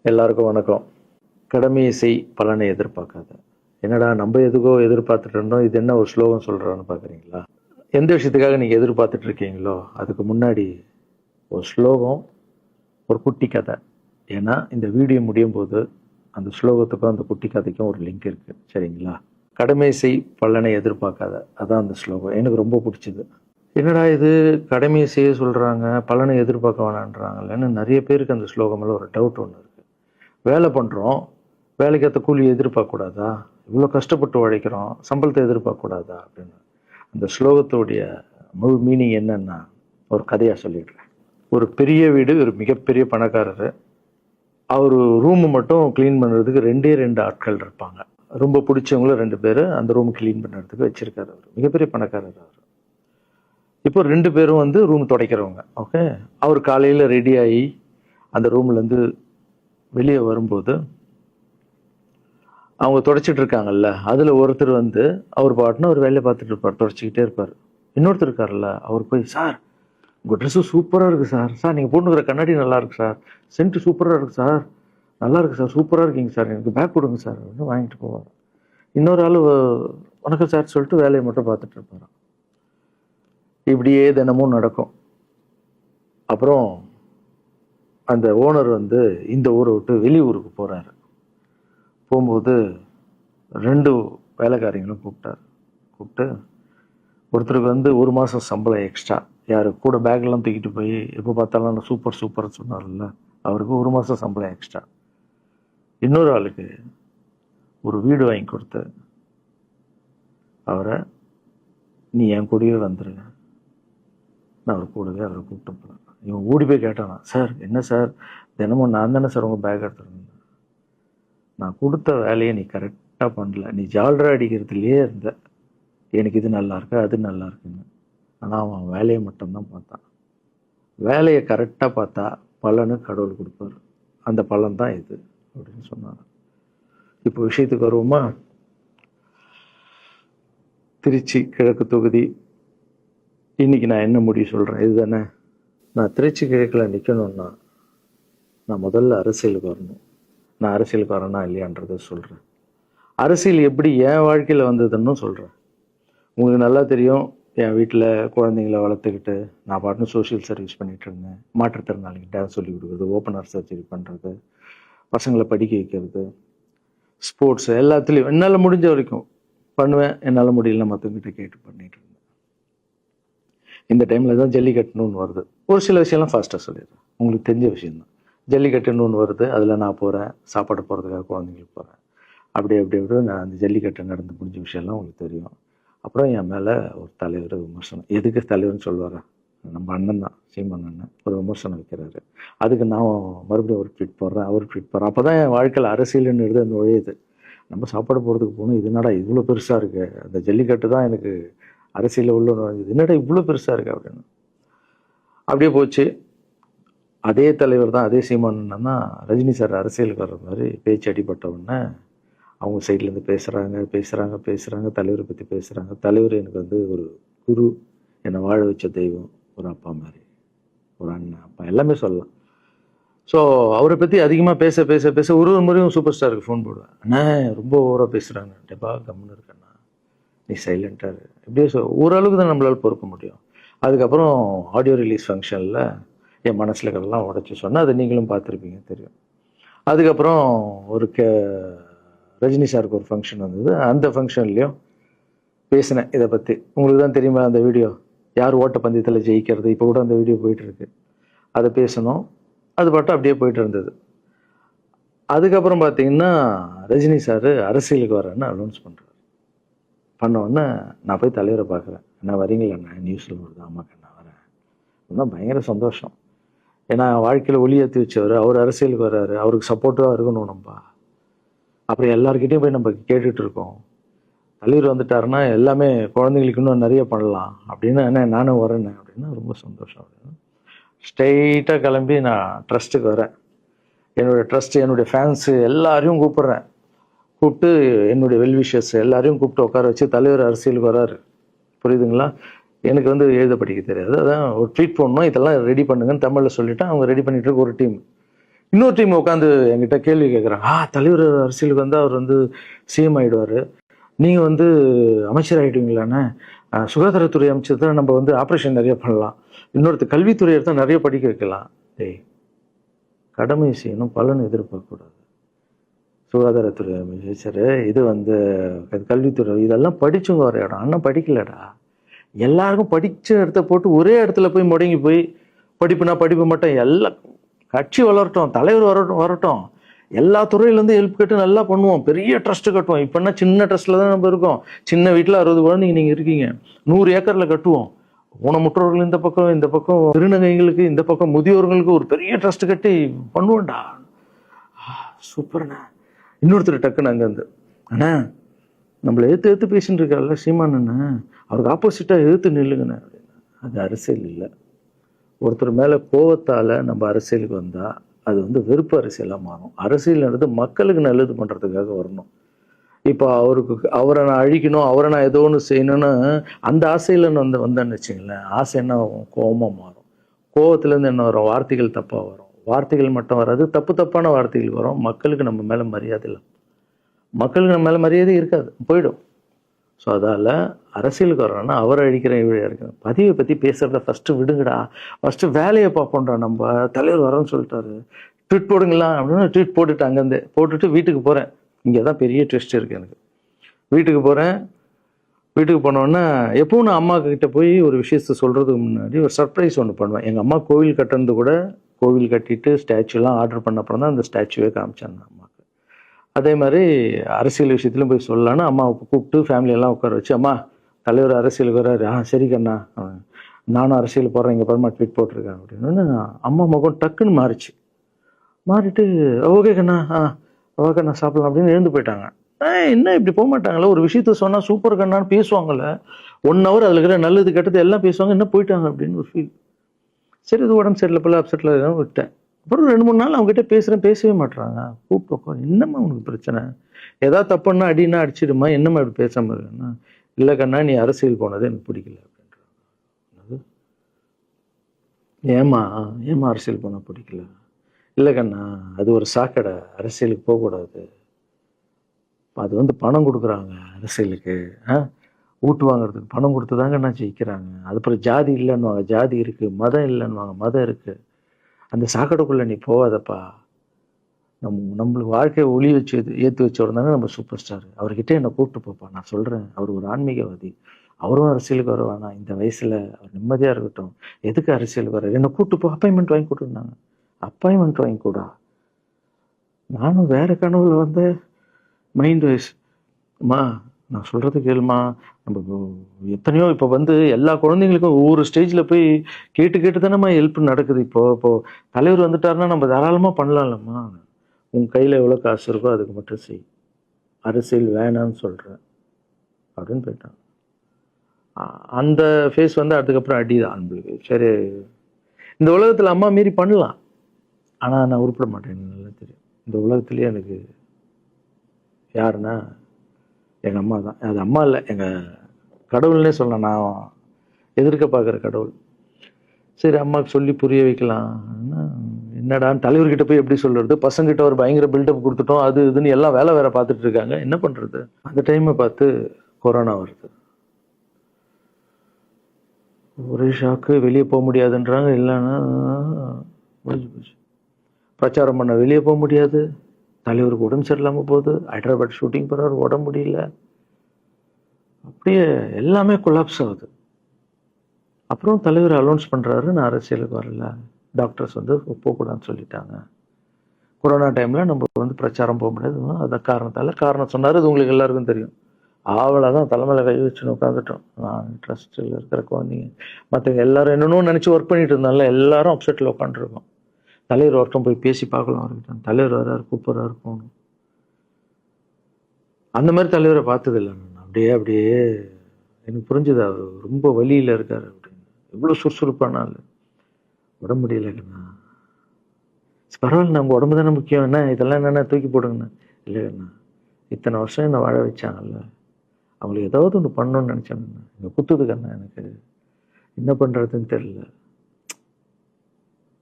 எல்லாருக்கும் வணக்கம். கடமையை செய், பலனை எதிர்பார்க்காத. என்னடா நம்ம எதுக்கோ எதிர்பார்த்துட்டு இருந்தோம், இது என்ன ஒரு ஸ்லோகம் சொல்றான்னு பார்க்குறீங்களா? எந்த விஷயத்துக்காக நீங்கள் எதிர்பார்த்துட்டு இருக்கீங்களோ அதுக்கு முன்னாடி ஒரு ஸ்லோகம், ஒரு குட்டி கதை. ஏன்னா இந்த வீடியோ முடியும் போது அந்த ஸ்லோகத்துக்கும் அந்த குட்டி கதைக்கும் ஒரு லிங்க் இருக்கு, சரிங்களா? கடமை செய், பலனை எதிர்பார்க்காத, அதான் அந்த ஸ்லோகம். எனக்கு ரொம்ப பிடிச்சது. என்னடா இது, கடமையை செய்ய சொல்றாங்க, பலனை எதிர்பார்க்க வேணான்றாங்கல்லன்னு நிறைய பேருக்கு அந்த ஸ்லோகம் மேல ஒரு டவுட் ஒன்று இருக்கு. வேலை பண்ணுறோம், வேலைக்கேற்ற கூலி எதிர்பார்க்கக்கூடாதா? இவ்வளோ கஷ்டப்பட்டு உழைக்கிறோம், சம்பளத்தை எதிர்பார்க்கக்கூடாதா அப்படின்னு. அந்த ஸ்லோகத்துடைய முழு மீனிங் என்னன்னா, ஒரு கதையாக சொல்லிடுறேன். ஒரு பெரிய வீடு, ஒரு மிகப்பெரிய பணக்காரர். அவர் ரூமு மட்டும் க்ளீன் பண்ணுறதுக்கு ரெண்டு ஆட்கள் இருப்பாங்க. ரொம்ப பிடிச்சவங்களும் 2 பேர் அந்த ரூம் க்ளீன் பண்ணுறதுக்கு வச்சிருக்காரு. அவர் மிகப்பெரிய பணக்காரர். அவர் இப்போ 2 பேரும் வந்து ரூம் துடைக்கிறவங்க. ஓகே, அவர் காலையில் ரெடி ஆகி அந்த ரூம்லேருந்து வெளியே வரும்போது அவங்க துடைச்சிட்டு இருக்காங்கல்ல, அதில் ஒருத்தர் வந்து அவர் பாட்டுன்னு ஒரு வேலையை பார்த்துட்டு இருப்பார், துடைச்சிக்கிட்டே இருப்பார். இன்னொருத்தர் இருக்கார்ல, அவர் போய், சார் உங்கள் ட்ரெஸ்ஸு சூப்பராக இருக்குது சார், சார் நீங்கள் போட்டுக்கிற கண்ணாடி நல்லா இருக்கு சார், சென்ட்டு சூப்பராக இருக்குது சார், நல்லா இருக்கு சார், சூப்பராக இருக்கீங்க சார், எனக்கு பேக் கொடுங்க சார் அப்படின்னு வாங்கிட்டு போவார். இன்னொரு ஆள் வணக்கம் சார் சொல்லிட்டு வேலையை மட்டும் பார்த்துட்டு இருப்பாராம். இப்படியே தினமும் நடக்கும். அப்புறம் அந்த ஓனர் வந்து இந்த ஊரை விட்டு வெளியூருக்கு போகிறாரு. போகும்போது 2 வேலைக்காரங்களும் கூப்பிட்டு ஒருத்தருக்கு வந்து 1 மாதம் சம்பளம் எக்ஸ்ட்ரா, யார் கூட பேக்லாம் தூக்கிட்டு போய் எப்போ பார்த்தாலும் நான் சூப்பர் சொன்னார்ல, அவருக்கு 1 மாதம் சம்பளம் எக்ஸ்ட்ரா. இன்னொரு ஆளுக்கு ஒரு வீடு வாங்கி கொடுத்து அவரை, நீ என் கூடவே வந்துரு, நான் அவர் கூடவே அவரை கூப்பிட்டு போகிறேன். இவன் ஓடி போய் கேட்டானா, சார் என்ன சார் தினமும் நான் தானே சார் உங்கள் பேக் எடுத்துருந்தேன், நான் கொடுத்த வேலையை நீ கரெக்டாக பண்ணல, நீ ஜால்ரா அடிக்கிறதுலையே இருந்த, எனக்கு இது நல்லா இருக்கு அது நல்லா இருக்குன்னு. ஆனால் அவன் வேலையை மட்டும்தான் பார்த்தான். வேலையை கரெக்டாக பார்த்தா பலனு கடவுள் கொடுப்பாரு, அந்த பலன் தான் இது அப்படின்னு சொன்னாங்க. இப்போ விஷயத்துக்கு வருவோமா? திருச்சி கிழக்கு தொகுதி. இன்னைக்கு நான் என்ன முடிவு சொல்கிறேன் இதுதானே. நான் திருச்சி கிழக்கில் நிற்கணும்னா நான் முதல்ல அரசியலுக்கு வரணும். நான் அரசியலுக்கு வரேனா இல்லையான்றதை சொல்கிறேன். அரசியல் எப்படி என் வாழ்க்கையில் வந்ததுன்னு சொல்கிறேன். உங்களுக்கு நல்லா தெரியும், என் வீட்டில் குழந்தைங்கள வளர்த்துக்கிட்டு நான் பாட்டுன்னு சோஷியல் சர்வீஸ் பண்ணிகிட்டு இருந்தேன். மாற்றுத்திறனாளிக்கு டான்ஸ் சொல்லி கொடுக்குறது, ஓப்பனர் சர்ஜரி பண்ணுறது, பசங்களை படிக்க வைக்கிறது, ஸ்போர்ட்ஸ் எல்லாத்துலேயும் என்னால் முடிஞ்ச வரைக்கும் பண்ணுவேன். என்னால் முடியல மற்றவங்கிட்ட கேட்டு பண்ணிகிட்டு இருந்தேன். இந்த டைமில் தான் ஜல்லிக்கட்டுன்னு ஒன்று வருது. ஒரு சில விஷயம்லாம் ஃபாஸ்ட்டாக சொல்லிடுறேன், உங்களுக்கு தெரிஞ்ச விஷயந்தான். ஜல்லிக்கட்டுன்னு ஒன்று வருது, அதில் நான் போகிறேன், சாப்பாடு போகிறதுக்காக குழந்தைங்களுக்கு போகிறேன். அப்படி நான் அந்த ஜல்லிக்கட்டு நடந்து முடிஞ்ச விஷயம்லாம் உங்களுக்கு தெரியும். அப்புறம் என் மேலே ஒரு தலைவர் விமர்சனம், எதுக்கு தலைவர்னு சொல்லுவாரா, நம்ம அண்ணன் தான், சீமான் அண்ணன் ஒரு விமர்சனம் வைக்கிறாரு. அதுக்கு நான் மறுபடியும் ஒரு ட்வீட் போடுறேன், அவர் ட்வீட் போடுறேன். அப்போ தான் என் வாழ்க்கையில் அரசியல்னு எடுத்து அந்த நுழையுது. நம்ம சாப்பாடு போகிறதுக்கு போகணும், இது என்னடா இவ்வளோ பெருசாக இருக்குது, அந்த ஜல்லிக்கட்டு தான் எனக்கு அரசியலில் உள்ள நுழைஞ்சது, என்னடா இவ்வளோ பெருசாக இருக்குது அப்படின்னு. அப்படியே போச்சு. அதே தலைவர் தான், அதே சீமான் தான் ரஜினி சார் அரசியலுக்கு வர்ற மாதிரி பேச்சு அடிபட்ட உடனே அவங்க சைட்லேருந்து பேசுகிறாங்க, தலைவரை பற்றி பேசுகிறாங்க. தலைவர் எனக்கு வந்து ஒரு குரு, என்னை வாழ வச்ச தெய்வம், ஒரு அப்பா மாதிரி, ஒரு அண்ணன், அப்பா எல்லாமே சொல்லலாம். ஸோ அவரை பற்றி அதிகமாக பேச ஒரு முறையும் சூப்பர் ஸ்டாருக்கு ஃபோன் போடுவேன், அண்ணா ரொம்ப ஓவராக பேசுகிறாங்க, டெப்பா கம்முன்னு இருக்கண்ணா, நீ சைலண்டாக இப்படியே ஓரளவுக்கு தான் நம்மளால் பொறுக்க முடியும். அதுக்கப்புறம் ஆடியோ ரிலீஸ் ஃபங்க்ஷனில் என் மனசில் இருக்கிறதெல்லாம் உடச்சி சொன்னேன், அதை நீங்களும் பார்த்துருப்பீங்க, தெரியும். அதுக்கப்புறம் ஒரு ரஜினி சாருக்கு ஒரு ஃபங்க்ஷன் வந்தது, அந்த ஃபங்க்ஷன்லேயும் பேசினேன் இதை பற்றி. உங்களுக்கு தான் தெரியுமா அந்த வீடியோ, யார் ஓட்டப்பந்தயத்தில் ஜெயிக்கிறது, இப்போ கூட அந்த வீடியோ போயிட்டுருக்கு. அதை பேசணும், அது பாட்டு அப்படியே போயிட்டு இருந்தது. அதுக்கப்புறம் பார்த்தீங்கன்னா ரஜினி சார் அரசியலுக்கு வரேன்னு அனௌன்ஸ் பண்ணுறாரு. பண்ணோடனே நான் போய் தலைவரை பார்க்குறேன், என்ன வரீங்களா, நான் நியூஸில் வருது, ஆமாக்கா நான் வரேன். இன்னும் பயங்கர சந்தோஷம். ஏன்னா வாழ்க்கையில் ஒளி ஏற்றி வச்சவர், அவர் அரசியலுக்கு வர்றாரு, அவருக்கு சப்போர்ட்டிவாக இருக்கணும் நம்ம. அப்புறம் எல்லாருக்கிட்டையும் போய் நம்ம கேட்டுட்டு இருக்கோம், தலைவர் வந்துட்டாருன்னா எல்லாமே குழந்தைங்களுக்கு இன்னும் நிறைய பண்ணலாம் அப்படின்னு, என்ன நானும் வரேன்னு அப்படின்னா ரொம்ப சந்தோஷம் அப்படின்னு ஸ்ட்ரெயிட்டாக கிளம்பி நான் ட்ரஸ்ட்டுக்கு வரேன். என்னுடைய ட்ரஸ்ட்டு, என்னுடைய ஃபேன்ஸு எல்லாரையும் கூப்பிட்டு என்னுடைய வெல்விஷர்ஸ் எல்லாரையும் கூப்பிட்டு உட்கார வச்சு தலைவர் அரசியலுக்கு வராரு. புரியுதுங்களா? எனக்கு வந்து எழுத படிக்க தெரியாது, அதான் ஒரு ட்வீட் பண்ணணும், இதெல்லாம் ரெடி பண்ணுங்கன்னு தமிழில் சொல்லிவிட்டு அவங்க ரெடி பண்ணிட்டு இருக்க ஒரு டீம். இன்னொரு டீம் உட்காந்து என்கிட்ட கேள்வி கேட்குறாங்க, தலைவர் அரசியலுக்கு வந்து அவர் வந்து சிஎம் ஆயிடுவார், நீங்கள் வந்து அமைச்சர் ஆகிடுவீங்களாண்ணே, சுகாதாரத்துறை அமைச்சர் தான் நம்ம வந்து ஆப்ரேஷன் நிறைய பண்ணலாம், இன்னொருத்தர் கல்வித்துறை எடுத்தா நிறைய படிக்க வைக்கலாம். டேய், கடமை செய்யணும், பலன் எதிர்பார்க்கக்கூடாது. சுகாதாரத்துறை அமைச்சர், இது வந்து கல்வித்துறை, இதெல்லாம் படிச்சவங்க வர இடம். அண்ணன் படிக்கலடா. எல்லாருக்கும் படிச்ச இடத்த போட்டு ஒரே இடத்துல போய் முடங்கி போய் படிப்புனா படிப்பு மட்டும், எல்லாம் கட்சி வளரட்டும், தலைவர் வரட்டும், எல்லா துறையிலேருந்து ஹெல்ப் கேட்டு நல்லா பண்ணுவோம், பெரிய ட்ரஸ்ட் கட்டுவோம். இப்போனா சின்ன ட்ரஸ்ட்ல தான் நம்ம இருக்கோம். சின்ன வீட்டில் 60 குழந்தைங்க நீங்கள் இருக்கீங்க, 100 ஏக்கரில் கட்டுவோம். ஊனமுற்றோர்கள் இந்த பக்கம் திருநங்கைகளுக்கு இந்த பக்கம் முதியோர்களுக்கு ஒரு பெரிய ட்ரஸ்ட் கட்டி பண்ணுவோம்டா. சூப்பர்ண்ணா. இன்னொருத்தர் டக்குன்னு அங்கேருந்து, அண்ணா நம்மளை ஏற்று பேசிட்டு இருக்காருல்ல சீமான் அண்ணன், அவருக்கு ஆப்போசிட்டாக எதிர்த்து நில்லுங்கண்ணே. அது அரசியல் இல்லை. ஒருத்தர் மேலே கோவத்தால் நம்ம அரசியலுக்கு வந்தால் அது வந்து வெறுப்பு அரசியலாக மாறும். அரசியல்ன்றது மக்களுக்கு நல்லது பண்ணுறதுக்காக வரணும். இப்போ அவரை நான் அழிக்கணும், அவரை நான் ஏதோ ஒன்று செய்யணும்னு அந்த ஆசையில் வந்தேன்னு வச்சுங்களேன், ஆசை என்ன ஆகும், கோபமாக மாறும். கோவத்துலேருந்து என்ன வரும், வார்த்தைகள் தப்பாக வரும். வார்த்தைகள் மட்டும் வராது, தப்பான வார்த்தைகள் வரும். மக்களுக்கு நம்ம மேலே மரியாதை இல்லை, மக்களுக்கு நம்ம மேலே மரியாதை இருக்காது, போயிடும். ஸோ அதால் அரசியலுக்கு வரோன்னா அவரை அழிக்கிறேன் இவழையாக இருக்கிறேன், பதிவை பற்றி பேசுகிறத ஃபஸ்ட்டு விடுங்கடா, ஃபஸ்ட்டு வேலையை பார்ப்போம்டா. நம்ம தலைவர் வரோன்னு சொல்லிட்டாரு, ட்வீட் போடுங்களா அப்படின்னா ட்வீட் போட்டுட்டு அங்கேருந்து போட்டுட்டு வீட்டுக்கு போகிறேன். இங்கே தான் பெரிய ட்விஸ்ட் இருக்குது எனக்கு. வீட்டுக்கு போகிறேன். வீட்டுக்கு போனோன்னா எப்பவும் நான் அம்மா கிட்ட போய் ஒரு விஷயத்த சொல்கிறதுக்கு முன்னாடி ஒரு சர்ப்ரைஸ் ஒன்று பண்ணுவேன். எங்கள் அம்மா கோவில் கட்டுறது கூட, கோவில் கட்டிட்டு ஸ்டாச்சுலாம் ஆர்டர் பண்ண அப்புறம் தான் அந்த ஸ்டாச்சுவே காமிச்சாங்க அம்மாவுக்கு. அதே மாதிரி அரசியல் விஷயத்துலையும் போய் சொல்லலான்னு அம்மாவை கூப்பிட்டு ஃபேமிலியெல்லாம் உட்கார வச்சு, அம்மா தலைவர் அரசியலுக்கு வர்றாரு, சரி கண்ணா, நானும் அரசியல் போடுறேன், இங்கே பரமா ட்வீட் போட்டிருக்கேன் அப்படின்னு அம்மா முகம் டக்குன்னு மாறிட்டு ஓகே கண்ணா, ஓகே நான் சாப்பிடலாம் அப்படின்னு எழுந்து போயிட்டாங்க. என்ன இப்படி போக மாட்டாங்களே, ஒரு விஷயத்த சொன்னால் சூப்பர் கண்ணான்னு பேசுவாங்கல்ல, 1 hour அதில் இருக்கிற நல்லது கெட்டது எல்லாம் பேசுவாங்க, என்ன போயிட்டாங்க அப்படின்னு ஒரு ஃபீல். சரி, இது உடம்பு சரியில்லை போல, அப்செட்டில் விட்டேன். அப்புறம் 2-3 நாள் அவங்ககிட்ட பேசவே மாட்டுறாங்க. கூப்பிட்டு என்னம்மா உனக்கு பிரச்சனை, ஏதாவது தப்புன்னா அடின்னா அடிச்சிடுமா, என்னம்மா இப்படி பேசாமல் இருக்குன்னா, இல்லை கண்ணா நீ அரசியல் போனது எனக்கு பிடிக்கல அப்படின்றாங்க. ஏமா அரசியல் போனால் பிடிக்கல? இல்லை கண்ணா, அது ஒரு சாக்கடை, அரசியலுக்கு போகக்கூடாது, அது வந்து பணம் கொடுக்குறாங்க அரசியலுக்கு, ஓட்டு வாங்குறதுக்கு பணம் கொடுத்து தாங்க நான் ஜெயிக்கிறாங்க. அதுக்கப்புறம் ஜாதி இல்லைன்னுவாங்க, ஜாதி இருக்குது, மதம் இல்லைன்னுவாங்க, மதம் இருக்குது. அந்த சாக்கடைக்குள்ளே நீ போகாதப்பா. நம்மளுக்கு வாழ்க்கையை ஒளி வச்சு ஏற்றி வச்சவர் தாங்க நம்ம சூப்பர் ஸ்டார். அவர்கிட்ட என்னை கூப்பிட்டு போப்பா, நான் சொல்கிறேன், அவர் ஒரு ஆன்மீகவாதி, அவரும் அரசியலுக்கு வருவானா, இந்த வயசில் அவர் நிம்மதியாக இருக்கட்டும், எதுக்கு அரசியலுக்கு வர்றாரு, என்னை கூப்பிட்டு போ, அப்பாயின்மெண்ட் வாங்கி கொடுத்துருந்தாங்க. அப்பாயின்மெண்ட் வாங்கி கூடா, நானும் வேற கனவுல வந்து மைண்ட் வைஸ், அம்மா நான் சொல்கிறது கேளுமா, நம்ம எத்தனையோ இப்போ வந்து எல்லா குழந்தைங்களுக்கும் ஒவ்வொரு ஸ்டேஜில் போய் கேட்டு தானேம்மா ஹெல்ப் நடக்குது. இப்போ தலைவர் வந்துட்டாருன்னா நம்ம தாராளமாக பண்ணலாம்லம்மா, உன் கையில் எவ்வளோ காசு இருக்கோ அதுக்கு மட்டும் செய், அரசியல் வேணான்னு சொல்கிறேன் அப்படின்னு போயிட்டான். அந்த ஃபேஸ் வந்து அதுக்கப்புறம் அடிதான் நம்மளுக்கு. சரி, இந்த உலகத்தில் அம்மா மீறி பண்ணலாம், ஆனால் நான் உருப்பிட மாட்டேன், எனக்கு நல்லா தெரியும். இந்த உலகத்துலேயே எனக்கு யாருன்னா எங்கள் அம்மா தான். அது அம்மா இல்லை, எங்கள் கடவுள்னே சொல்லலாம், நான் எதிர்க்க பார்க்குற கடவுள். சரி, அம்மாவுக்கு சொல்லி புரிய வைக்கலாம், என்னடான்னு தலைவர்கிட்ட போய் எப்படி சொல்கிறது, பசங்கிட்ட ஒரு பயங்கர பில்டப் கொடுத்துட்டோம், அது இதுன்னு எல்லாம் வேற பார்த்துட்டு இருக்காங்க, என்ன பண்ணுறது. அந்த டைமை பார்த்து கொரோனா வருது, ஒரே ஷாக்கு, வெளியே போக முடியாதுன்றாங்க, இல்லைன்னா முடிஞ்சு போச்சு. பிரச்சாரம் பண்ண வெளியே போக முடியாது, தலைவருக்கு உடம்பு சரியில்லாமல் போகுது, ஹைதராபாத் ஷூட்டிங் போகிறாரு, உடம்பு முடியல, அப்படியே எல்லாமே கொலாப்ஸ் ஆகுது. அப்புறம் தலைவர் அலௌன்ஸ் பண்ணுறாரு, நான் அரசியலுக்கு வரல, டாக்டர்ஸ் வந்து போகக்கூடாதுன்னு சொல்லிட்டாங்க, கொரோனா டைமில் நம்ம வந்து பிரச்சாரம் போக முடியாது, அந்த காரணம் சொன்னார். இது உங்களுக்கு எல்லாருக்கும் தெரியும். அவ்வளோதான், தலைமையில் கை வச்சுன்னு உட்காந்துட்டோம். நான் ட்ரஸ்ட்டில் இருக்கிற குழந்தைங்க மற்றவங்க எல்லாரும் என்னென்னு நினச்சி ஒர்க் பண்ணிட்டு இருந்தால எல்லாரும் அப்செட்டில் உட்காந்துருக்கோம். தலைவர் ஒருத்தம் போய் பேசி பார்க்கலாம் அவர்கிட்ட, தலைவர் வர்றாரு, கூப்பிட்றாரு, போகணும். அந்த மாதிரி தலைவரை பார்த்ததில்லை நான். அப்படியே எனக்கு புரிஞ்சுது, அவர் ரொம்ப வலியில் இருக்கார் அப்படின்னு. எவ்வளோ சுறுசுறுப்பானால உடம்பு முடியலைங்கண்ணா, பரவாயில்ல, நம்ம உடம்பு தானே முக்கியம், என்ன இதெல்லாம் என்னென்ன தூக்கி போடுங்கண்ணா. இல்லைங்கண்ணா, இத்தனை வருஷம் என்னை வாழ வச்சாங்கல்ல, அவங்களுக்கு ஏதாவது ஒன்று பண்ணணும்னு நினச்சாங்கண்ணா, இங்கே குத்துதுக்கண்ணா, எனக்கு என்ன பண்ணுறதுன்னு தெரியல,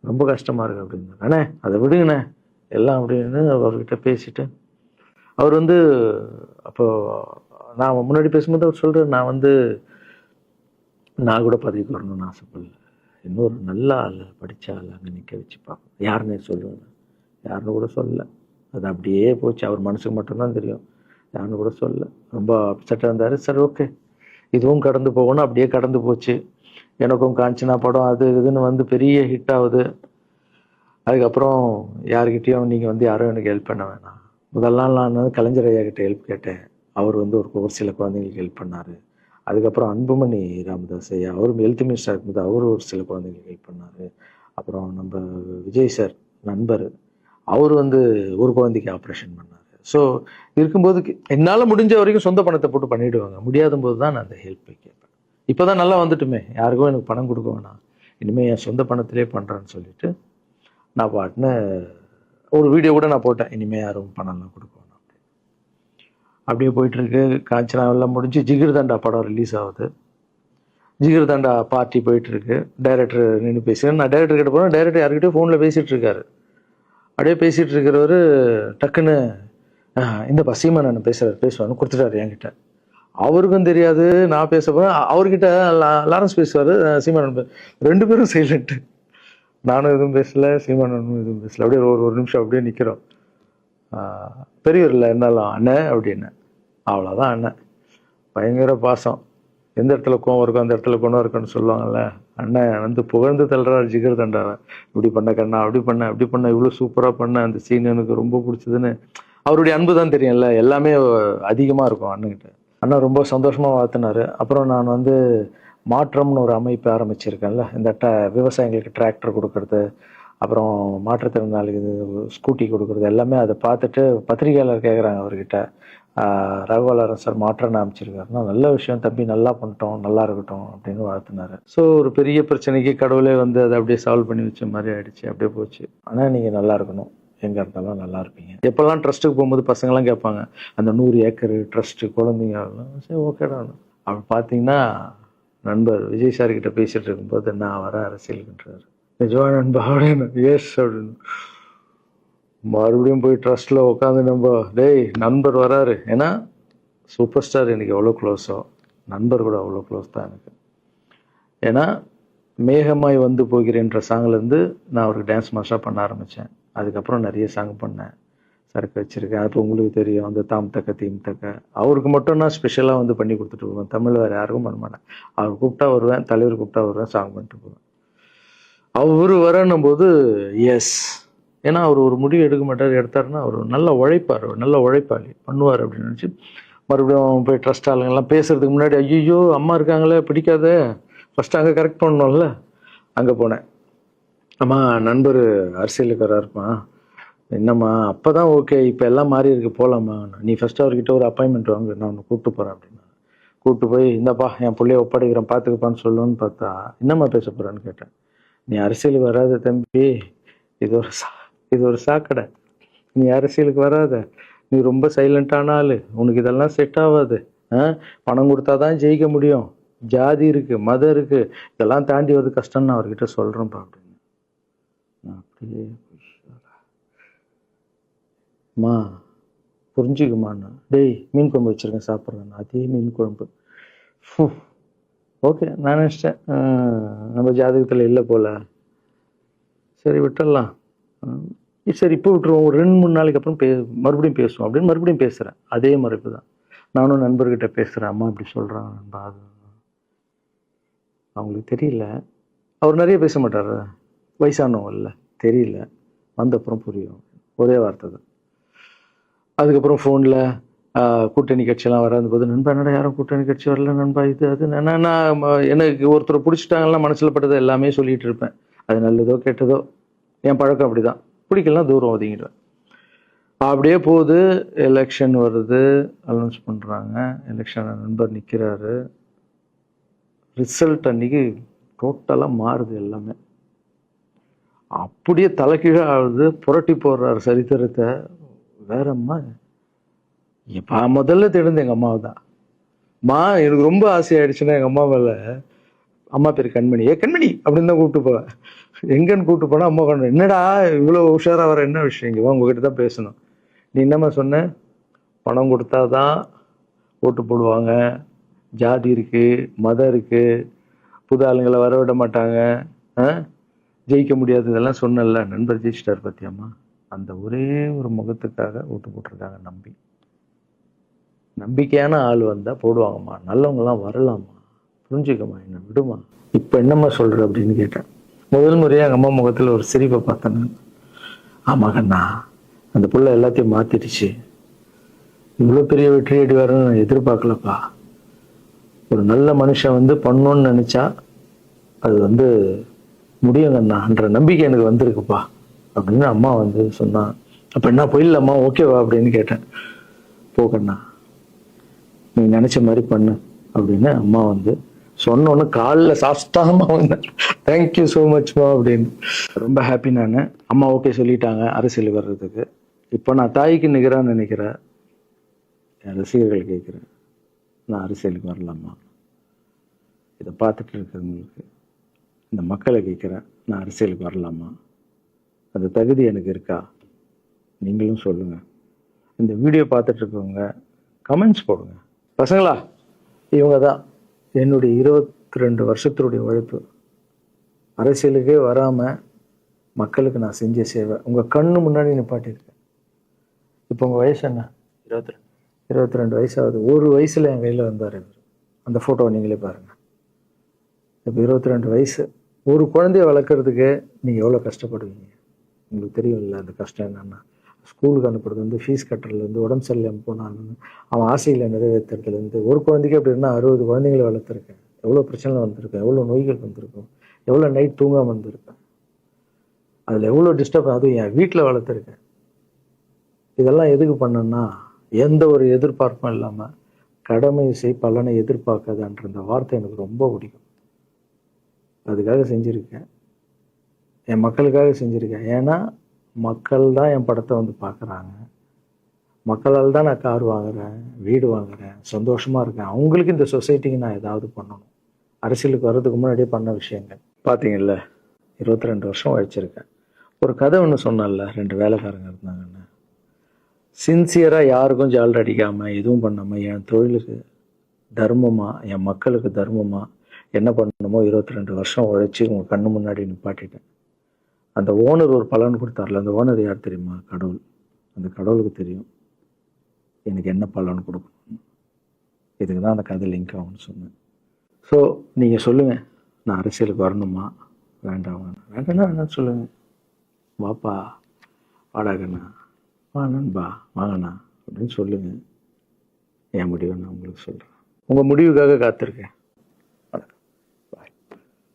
ரொம்ப கஷ்டமாக இருக்கு அப்படின்னா. அண்ணே அதை விடுங்கண்ணே, எல்லாம் அப்படின்னு அவர்கிட்ட பேசிட்டு அவர் வந்து அப்போ நான் முன்னாடி பேசும்போது அவர் சொல்கிறார், நான் கூட பதவிக்கு வரணும்னு ஆசைப்படல, இன்னொரு நல்ல ஆள் படித்த ஆள் அங்கே நிற்க வச்சு பார்ப்போம். யாருன்னே சொல்லுவேன், யாருன்னு கூட சொல்லலை. அது அப்படியே போச்சு. அவர் மனசுக்கு மட்டும்தான் தெரியும், யாருன்னு கூட சொல்லலை. ரொம்ப அப்செட்டாக இருந்தார். சரி ஓகே, இதுவும் கடந்து போகணும். அப்படியே கடந்து போச்சு. எனக்கும் காஞ்சனா படம் அது இதுன்னு வந்து பெரிய ஹிட் ஆகுது. அதுக்கப்புறம் யாருக்கிட்டேயும் நீங்கள் யாரும் எனக்கு ஹெல்ப் பண்ண வேணாம். முதல் நாள் நான் கலைஞர் ஐயா கிட்ட ஹெல்ப் கேட்டேன். அவர் ஒரு சில குழந்தைங்களுக்கு ஹெல்ப் பண்ணார். அதுக்கப்புறம் அன்புமணி ராமதாஸ் ஐயா, அவரும் ஹெல்த் மினிஸ்டர் இருக்கும்போது அவர் ஒரு சில குழந்தைங்களுக்கு ஹெல்ப் பண்ணார். அப்புறம் நம்ம விஜய் சார் நண்பர், அவர் ஒரு குழந்தைக்கு ஆப்ரேஷன் பண்ணார். ஸோ இருக்கும்போது என்னால் முடிஞ்ச வரைக்கும் சொந்த பணத்தை போட்டு பண்ணிவிடுவாங்க. முடியாத போது தான் நான் அந்த ஹெல்ப்பை கேட்பேன். இப்போ தான் நல்லா வந்துட்டுமே, யாருக்கும் எனக்கு பணம் கொடுக்க வேணாம், இனிமேல் என் சொந்த பணத்திலே பண்ணுறேன்னு சொல்லிட்டு நான் பாட்டுன்னு ஒரு வீடியோ கூட நான் போட்டேன், இனிமேல் யாரும் பணம்லாம் கொடுக்க வேணாம். அப்படியே போயிட்டுருக்கு. காஞ்சனா எல்லாம் முடிஞ்சு ஜிகிர் தண்டா படம் ரிலீஸ் ஆகுது. ஜிகிர் தண்டா பார்ட்டி போயிட்டுருக்கு. டைரக்டர் நின்று பேசுகிறேன். நான் டைரக்டர் கிட்ட போனேன். டைரக்டர் யார்கிட்டயும் ஃபோனில் பேசிகிட்டு இருக்காரு. அப்படியே பேசிகிட்டு இருக்கிறவர் டக்குன்னு இந்த சீமான் பேசுவான்னு கொடுத்துட்டாரு என்கிட்ட. அவருக்கும் தெரியாது நான் பேச போகிறேன். அவர்கிட்ட லாரன்ஸ் பேசுவார், சீமான் ரெண்டு பேரும் சைலண்ட்டு. நானும் எதுவும் பேசலை, சீமானும் எதுவும் பேசலை. அப்படியே ஒரு நிமிஷம் அப்படியே நிற்கிறோம். பெரியவர் இல்லை இருந்தாலும் அண்ணன் அப்படின்னு, அவ்வளோதான் அண்ணன். பயங்கர பாசம். எந்த இடத்துல கோவம் இருக்கும் அந்த இடத்துல குணம் இருக்குன்னு சொல்லுவாங்கள்ல. அண்ணன் புகழ்ந்து தள்ளுறாரு ஜிகர் தண்டாவை. இப்படி பண்ண கண்ணா, அப்படி பண்ண இவ்வளோ சூப்பராக பண்ண, அந்த சீன் எனக்கு ரொம்ப பிடிச்சதுன்னு. அவருடைய அன்பு தான் தெரியும்ல, எல்லாமே அதிகமாக இருக்கும் அண்ணன்கிட்ட. அண்ணன் ரொம்ப சந்தோஷமாக வாழ்த்தினார். அப்புறம் நான் மாற்றம்னு ஒரு அமைப்பு ஆரம்பிச்சிருக்கேன்ல, இந்த விவசாயிகளுக்கு டிராக்டர் கொடுக்கறது, அப்புறம் மாற்றுத்திறனாளிக்கு ஸ்கூட்டி கொடுக்கறது, எல்லாமே அதை பார்த்துட்டு பத்திரிகையாளர் கேட்குறாங்க அவர்கிட்ட, ரகுவலரன் சார் மாற்றம்னு அமைச்சிருக்காருன்னா, நல்ல விஷயம் தம்பி, நல்லா பண்ணிட்டோம், நல்லா இருக்கட்டும் அப்படின்னு வாழ்த்தினார். ஸோ ஒரு பெரிய பிரச்சனைக்கு கடவுளே அதை அப்படியே சால்வ் பண்ணி வச்ச மாதிரி ஆயிடுச்சு. அப்படியே போச்சு. ஆனால் நீங்கள் நல்லா இருக்கணும், எங்கே இருந்தாலும் நல்லா இருப்பீங்க. எப்போல்லாம் ட்ரஸ்ட்டுக்கு போகும்போது பசங்கள்லாம் கேட்பாங்க, அந்த 100 ஏக்கர் ட்ரஸ்ட்டு குழந்தைங்க, சரி ஓகேடா. அப்படி பார்த்தீங்கன்னா நண்பர் விஜய் சார் கிட்ட பேசிட்டு இருக்கும்போது நான் வர அரசியலுக்குன்றாரு. நிஜமா நண்பா அப்படின்னு, எஸ் அப்படின்னு. மறுபடியும் போய் ட்ரஸ்ட்டில் உட்காந்து டேய் நண்பர் வராரு. ஏன்னா சூப்பர் ஸ்டார் எனக்கு எவ்வளோ க்ளோஸோ, நண்பர் கூட அவ்வளோ க்ளோஸ் தான் எனக்கு. ஏன்னா மேகமாய் வந்து போகிறேன்ற சாங்லேருந்து நான் அவருக்கு டான்ஸ் மாஸ்டராக பண்ண ஆரம்பித்தேன். அதுக்கப்புறம் நிறைய சாங் பண்ணேன், சரக்கு வச்சுருக்கேன். அப்போ உங்களுக்கு தெரியும், அந்த தாம் தக்க தீம் தக்க, அவருக்கு மட்டும் நான் ஸ்பெஷலாக பண்ணி கொடுத்துட்டு போவேன். தமிழ் வேறு யாருக்கும் பண்ண மாட்டேன். அவர் கூப்பிட்டா வருவேன், தலைவர் கூப்பிட்டா வருவேன், சாங் பண்ணிட்டு போவேன். அவர் வரணும் போது எஸ், ஏன்னா அவர் ஒரு முடிவு எடுக்க மாட்டார், எடுத்தாருன்னா அவர் நல்லா உழைப்பார், நல்ல உழைப்பாளி, பண்ணுவார் அப்படின்னு நினச்சி மறுபடியும் போய் ட்ரஸ்ட் ஆளுங்கெல்லாம் பேசுறதுக்கு முன்னாடி, ஐயோ அம்மா இருக்காங்களே பிடிக்காத, ஃபஸ்ட்டு அங்கே கரெக்ட் பண்ணணும்ல. அங்கே போனேன். அம்மா நண்பர் அரசியலுக்கு வராருமா, என்னம்மா அப்போ தான் ஓகே, இப்போ எல்லாம் மாறி இருக்கு, போகலாமா, நீ ஃபஸ்ட்டு அவர்கிட்ட ஒரு அப்பாயின்மெண்ட் வாங்க, நான் உன்னை கூப்பிட்டு போகிறேன் அப்படின்னா. கூப்பிட்டு போய் இந்தப்பா என் பிள்ளைய ஒப்படைக்கிறேன் பார்த்துக்கப்பான்னு சொல்லுன்னு பார்த்தா, என்னம்மா பேச போகிறேன்னு கேட்டேன். நீ அரசியலுக்கு வராத தம்பி, இது ஒரு சாக்கடை, நீ அரசியலுக்கு வராத, நீ ரொம்ப சைலண்டான ஆள், உனக்கு இதெல்லாம் செட் ஆகாது, பணம் கொடுத்தா தான் ஜெயிக்க முடியும், ஜாதி இருக்குது, மதம் இருக்குது, இதெல்லாம் தாண்டி வருது கஷ்டம்னு நான் அவர்கிட்ட சொல்கிறேன்ப்பா அப்படின்னு. அப்படியே மா புரிஞ்சுக்குமாண்ணா, டேய் மீன் குழம்பு வச்சுருக்கேன் சாப்பிட்றேன், அதே மீன் குழம்பு. ஓகே, நான் நினச்சிட்டேன் நம்ம ஜாதகத்தில் இல்லை போல், சரி விட்டுடலாம், சரி இப்போ விட்டுருவோம், ஒரு 2-3 நாளைக்கு அப்புறம் மறுபடியும் பேசுவோம் அப்படின்னு மறுபடியும் பேசுகிறேன். அதே மறுப்பு தான். நானும் நண்பர்கிட்ட பேசுகிறேன், அம்மா அப்படி சொல்கிறாங்க நண்பா, அது அவங்களுக்கு தெரியல, அவர் நிறைய பேச மாட்டார், வயசானவங்க இல்லை, தெரியல, வந்தப்புறம் புரியும், ஒரே வார்த்தை தான். அதுக்கப்புறம் ஃபோனில் கூட்டணி கட்சியெல்லாம் வராது போது, நண்பா என்னடா யாரும் கூட்டணி கட்சி வரல நண்பா, இது அது, நான் எனக்கு ஒருத்தர் பிடிச்சிட்டாங்கலாம் மனசில் பட்டதை எல்லாமே சொல்லிகிட்டு இருப்பேன். அது நல்லதோ கெட்டதோ, என் பழக்கம் அப்படி தான், பிடிக்கலாம் தூரம் ஒதுங்கிடுவேன். அப்படியே போகுது. எலெக்ஷன் வருது, அனௌன்ஸ் பண்ணுறாங்க, எலெக்ஷன் நண்பர் நிற்கிறாரு. ரிசல்ட் அன்றைக்கி டோட்டலாக மாறுது எல்லாமே, அப்படியே தலைகீழாக ஆகுது, புரட்டி போடுறாரு சரித்திரத்தை. வேறம்மா முதல்ல தெரிந்து எங்கள் அம்மாவை தான். எனக்கு ரொம்ப ஆசையாயிடுச்சுன்னா எங்கள் அம்மா மேலே அம்மா பேர் கண்மணி. கண்மணி அப்படின்னு தான் கூப்பிட்டு போவேன். எங்கன்னு கூப்பிட்டு போனா அம்மா கொண்டு என்னடா இவ்வளோ உஷாரா வர, என்ன விஷயம், இங்கே உங்ககிட்ட தான் பேசணும். நீ என்னம்மா சொன்ன, பணம் கொடுத்தாதான் ஓட்டு போடுவாங்க, ஜாதி இருக்கு, மதம் இருக்கு, புது ஆளுங்களை வர விட மாட்டாங்க, ஜெயிக்க முடியாது, இதெல்லாம் சொன்னல. நண்பர் ஜெயிச்சிட்டார் பத்தியம்மா. அந்த ஒரே ஒரு முகத்துக்காக ஓட்டு போட்டிருக்காங்க. நம்பிக்கையான ஆள் வந்தா போடுவாங்கம்மா, நல்லவங்கலாம் வரலாமா, புரிஞ்சுக்கம்மா, என்ன விடுமா. இப்ப என்னம்மா சொல்ற அப்படின்னு கேட்டேன். முதல் முறையா எங்க அம்மா முகத்துல ஒரு சிரிப்பை பார்த்தேன். ஆமா கண்ணா, அந்த புள்ள எல்லாத்தையும் மாத்திடுச்சு, இவ்வளவு பெரிய வெற்றி அடிவாருன்னு நான் எதிர்பார்க்கலப்பா. ஒரு நல்ல மனுஷன் வந்து பண்ணணும்னு நினைச்சா அது முடியுங்கண்ணான்ற நம்பிக்கை எனக்கு வந்திருக்குப்பா அப்படின்னு அம்மா சொன்னான். அப்ப என்ன போயிடலாமா, ஓகேவா அப்படின்னு கேட்டேன். போகண்ணா, நீ நினைச்ச மாதிரி பண்ணு அப்படின்னு அம்மா சொன்னோன்னு காலில் சாஸ்தாமா வந்தேன். தேங்க்யூ ஸோ மச்மா அப்படின்னு. ரொம்ப ஹாப்பி நான். அம்மா ஓகே சொல்லிட்டாங்க அரசியல் வர்றதுக்கு. இப்போ நான் தாய்க்கு நிகரான்னு நினைக்கிறேன். என் ரசிகர்கள் கேட்குறேன், நான் அரசியலுக்கு வரலாமா? இதை பார்த்துட்டு இருக்கிறவங்களுக்கு, இந்த மக்களை கேட்குறேன், நான் அரசியலுக்கு வரலாமா? அந்த தகுதி எனக்கு இருக்கா? நீங்களும் சொல்லுங்க. இந்த வீடியோ பார்த்துட்டு இருக்கவங்க கமெண்ட்ஸ் போடுங்க. பசங்களா, இவங்க தான் என்னுடைய 22 வருஷத்தினுடைய உழைப்பு. அரசியலுக்கே வராமல் மக்களுக்கு நான் செஞ்ச சேவை உங்கள் கண்ணு முன்னாடி நிப்பாட்டியிருக்கேன். இப்போ உங்கள் வயசு என்ன? 22 வயசாகுது. ஒரு வயசில் என் கையில் வந்தார் இவர். அந்த ஃபோட்டோவை நீங்களே பாருங்கள். இப்போ 22 வயசு. ஒரு குழந்தைய வளர்க்குறதுக்கு நீங்கள் எவ்வளோ கஷ்டப்படுவீங்க உங்களுக்கு தெரியும் இல்லை? அந்த கஷ்டம் என்னென்னா, ஸ்கூலுக்கு அனுப்புறது ஃபீஸ் கட்டுறதுலேருந்து, உடம்பு சரியில்லாமல் போனாலும் அவன் ஆசையில் நிறைவேற்றுறதுலேருந்து, ஒரு குழந்தைக்கு அப்படி இருந்தால் 60 குழந்தைங்களை வளர்த்துருக்கேன். எவ்வளோ பிரச்சனை வந்திருக்கேன், எவ்வளோ நோய்கள் வந்திருக்கும், எவ்வளோ நைட் தூங்காமல் வந்திருக்கேன், அதில் எவ்வளோ டிஸ்டர்ப், அதுவும் என் வீட்டில் வளர்த்துருக்கேன். இதெல்லாம் எதுக்கு பண்ணேன்னா, எந்த ஒரு எதிர்பார்ப்பும் இல்லாமல் கடமை செய் பலனை எதிர்பார்க்காதன்ற அந்த வார்த்தை எனக்கு ரொம்ப பிடிக்கும். அதுக்காக செஞ்சுருக்கேன், என் மக்களுக்காக செஞ்சுருக்கேன். ஏன்னா மக்கள் தான் என் படத்தை பார்க்குறாங்க. மக்களால் தான் நான் கார் வாங்குறேன், வீடு வாங்குறேன், சந்தோஷமாக இருக்கேன். அவங்களுக்கு இந்த சொசைட்டிக்கு நான் ஏதாவது பண்ணணும். அரசியலுக்கு வர்றதுக்கு முன்னாடியே பண்ண விஷயங்கள் பார்த்தீங்கல்ல. 22 வருஷம் உழைச்சிருக்கேன். ஒரு கதை ஒன்று சொன்னல, 2 வேலைக்காரங்க இருந்தாங்கன்னு. சின்சியராக யாருக்கும் ஜாலர் அடிக்காமல் எதுவும் பண்ணாமல் என் தொழிலுக்கு தர்மமாக, என் மக்களுக்கு தர்மமாக என்ன பண்ணணுமோ 22 வருஷம் உழைச்சி உங்கள் கண்ணு முன்னாடி நிப்பாட்டிட்டேன். அந்த ஓனர் ஒரு பலன் கொடுத்தார்ல, அந்த ஓனர் யார் தெரியுமா? கடவுள். அந்த கடவுளுக்கு தெரியும் எனக்கு என்ன பலன் கொடுக்கணும். இதுக்கு தான் அந்த கதை லிங்க் ஆகும்னு சொன்னேன். ஸோ நீங்கள் சொல்லுங்கள், நான் அரசியலுக்கு வரணுமா வேண்டாம்? வேண்டாம்னா என்ன சொல்லுங்கள். வாப்பா, வாடாகண்ணா, வா நண்பா, வாங்கண்ணா அப்படின்னு சொல்லுங்கள். என் முடிவை நான் உங்களுக்கு சொல்கிறேன். உங்கள் முடிவுக்காக காத்திருக்கேன்.